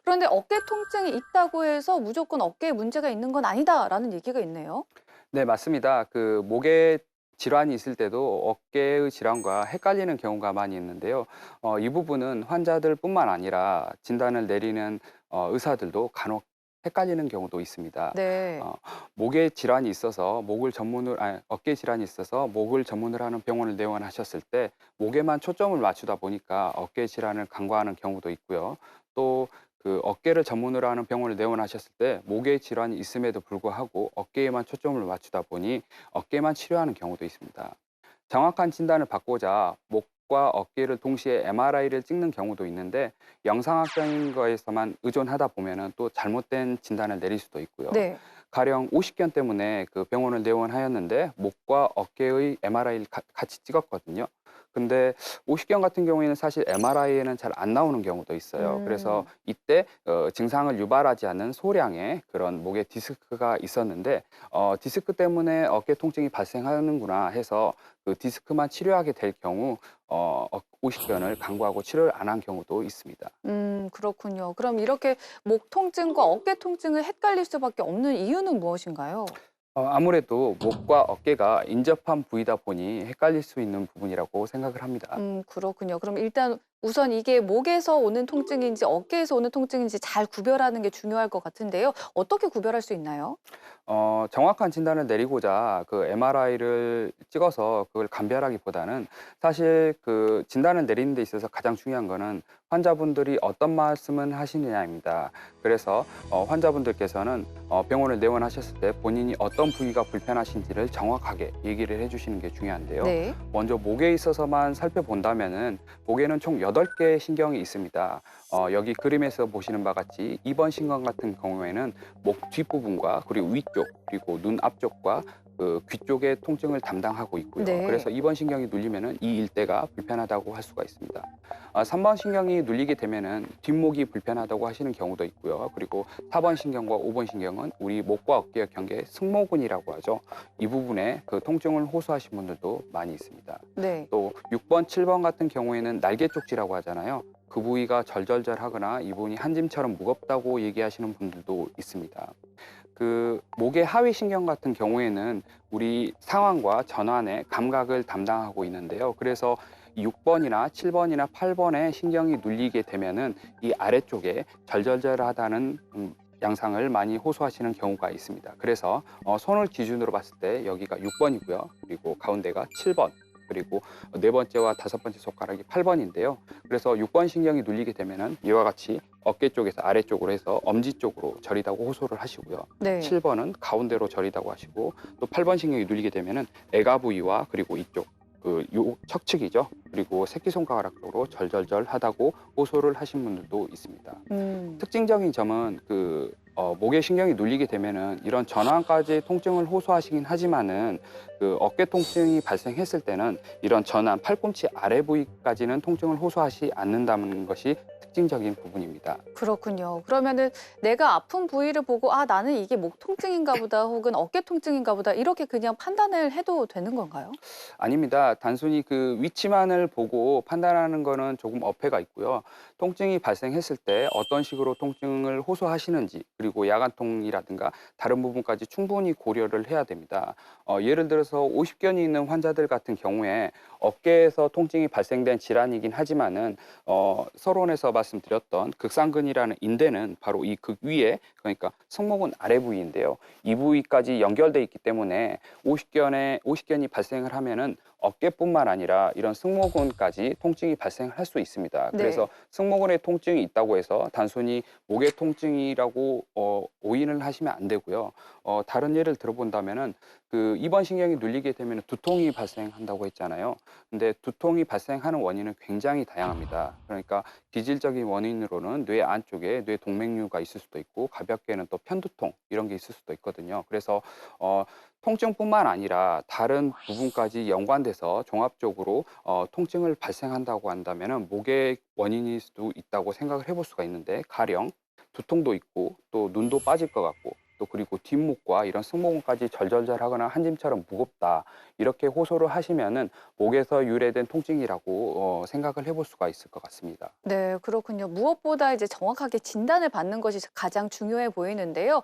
그런데 어깨 통증이 있다고 해서 무조건 어깨에 문제가 있는 건 아니다라는 얘기가 있네요. 네, 맞습니다. 목에 질환이 있을 때도 어깨의 질환과 헷갈리는 경우가 많이 있는데요. 이 부분은 환자들뿐만 아니라 진단을 내리는 의사들도 간혹 헷갈리는 경우도 있습니다. 네. 어, 목에 질환이 있어서 어깨 질환이 있어서 목을 전문으로 하는 병원을 내원하셨을 때 목에만 초점을 맞추다 보니까 어깨 질환을 간과하는 경우도 있고요. 또 어깨를 전문으로 하는 병원을 내원하셨을 때 목에 질환이 있음에도 불구하고 어깨에만 초점을 맞추다 보니 어깨만 치료하는 경우도 있습니다. 정확한 진단을 받고자 목과 어깨를 동시에 MRI를 찍는 경우도 있는데 영상학적인 거에서만 의존하다 보면은 또 잘못된 진단을 내릴 수도 있고요. 네. 가령 오십견 때문에 병원을 내원하였는데 목과 어깨의 MRI를 같이 찍었거든요. 근데 오십견 같은 경우에는 사실 MRI에는 잘 안 나오는 경우도 있어요. 그래서 음. 이때 증상을 유발하지 않는 소량의 그런 목에 디스크가 있었는데 디스크 때문에 어깨 통증이 발생하는구나 해서 디스크만 치료하게 될 경우 오십견을 간과하고 치료를 안 한 경우도 있습니다. 그렇군요. 그럼 이렇게 목 통증과 어깨 통증을 헷갈릴 수밖에 없는 이유는 무엇인가요? 아무래도 목과 어깨가 인접한 부위다 보니 헷갈릴 수 있는 부분이라고 생각을 합니다. 그렇군요. 그럼 일단 우선 이게 목에서 오는 통증인지 어깨에서 오는 통증인지 잘 구별하는 게 중요할 것 같은데요. 어떻게 구별할 수 있나요? 정확한 진단을 내리고자 MRI를 찍어서 그걸 감별하기보다는 사실 진단을 내리는 데 있어서 가장 중요한 거는 환자분들이 어떤 말씀을 하시느냐입니다. 그래서 환자분들께서는 병원을 내원하셨을 때 본인이 어떤 부위가 불편하신지를 정확하게 얘기를 해주시는 게 중요한데요. 네. 먼저 목에 있어서만 살펴본다면은 목에는 총 8개의 신경이 있습니다. 여기 그림에서 보시는 바와 같이 2번 신경 같은 경우에는 목 뒷부분과 그리고 위쪽 그리고 눈 앞쪽과 귀 쪽의 통증을 담당하고 있고요. 네. 그래서 2번 신경이 눌리면은 이 일대가 불편하다고 할 수가 있습니다. 3번 신경이 눌리게 되면은 뒷목이 불편하다고 하시는 경우도 있고요. 그리고 4번 신경과 5번 신경은 우리 목과 어깨의 경계 승모근이라고 하죠. 이 부분에 통증을 호소하신 분들도 많이 있습니다. 네. 또 6번, 7번 같은 경우에는 날개 쪽지라고 하잖아요. 그 부위가 절절절하거나 이 부분이 한 짐처럼 무겁다고 얘기하시는 분들도 있습니다. 목의 하위 신경 같은 경우에는 우리 상완과 전완의 감각을 담당하고 있는데요. 그래서 6번이나 7번이나 8번의 신경이 눌리게 되면은 이 아래쪽에 절절절하다는 양상을 많이 호소하시는 경우가 있습니다. 그래서 손을 기준으로 봤을 때 여기가 6번이고요. 그리고 가운데가 7번, 그리고 네 번째와 다섯 번째 손가락이 8번인데요. 그래서 6번 신경이 눌리게 되면은 이와 같이 어깨 쪽에서 아래쪽으로 해서 엄지 쪽으로 저리다고 호소를 하시고요. 네. 7번은 가운데로 저리다고 하시고 또 8번 신경이 눌리게 되면은 애가 부위와 그리고 이쪽 요 척측이죠. 그리고 새끼손가락 쪽으로 절절절하다고 호소를 하신 분들도 있습니다. 음. 특징적인 점은 목의 신경이 눌리게 되면은 이런 전완까지 통증을 호소하시긴 하지만은 어깨 통증이 발생했을 때는 이런 전완, 팔꿈치 아래 부위까지는 통증을 호소하지 않는다는 것이 특징적인 부분입니다. 그렇군요. 그러면은 내가 아픈 부위를 보고 '아 나는 이게 목 통증인가 보다.' 혹은 '어깨 통증인가 보다.' 이렇게 그냥 판단을 해도 되는 건가요? 아닙니다. 단순히 위치만을 보고 판단하는 거는 조금 어폐가 있고요. 통증이 발생했을 때 어떤 식으로 통증을 호소하시는지 그리고 야간통이라든가 다른 부분까지 충분히 고려를 해야 됩니다. 예를 들어서 오십견이 있는 환자들 같은 경우에 어깨에서 통증이 발생된 질환이긴 하지만은 서론에서 말씀드렸던 극상근이라는 인대는 바로 이 극 위에, 그러니까 승모근 아래 부위인데요. 이 부위까지 연결돼 있기 때문에 오십견이 발생을 하면은 어깨뿐만 아니라 이런 승모근까지 통증이 발생할 수 있습니다. 그래서 네. 승모근에 통증이 있다고 해서 단순히 목의 통증이라고 오인을 하시면 안 되고요. 다른 예를 들어본다면은 2번 신경이 눌리게 되면 두통이 발생한다고 했잖아요. 근데 두통이 발생하는 원인은 굉장히 다양합니다. 그러니까 기질적인 원인으로는 뇌 안쪽에 뇌 동맥류가 있을 수도 있고 가볍게는 또 편두통 이런 게 있을 수도 있거든요. 그래서 어, 통증뿐만 아니라 다른 부분까지 연관돼서 종합적으로 통증을 발생한다고 한다면은 목의 원인일 수도 있다고 생각을 해볼 수가 있는데 가령 두통도 있고 또 눈도 빠질 것 같고 또 그리고 뒷목과 이런 승모근까지 절절절하거나 한 짐처럼 무겁다 이렇게 호소를 하시면은 목에서 유래된 통증이라고 생각을 해볼 수가 있을 것 같습니다. 네, 그렇군요. 무엇보다 이제 정확하게 진단을 받는 것이 가장 중요해 보이는데요.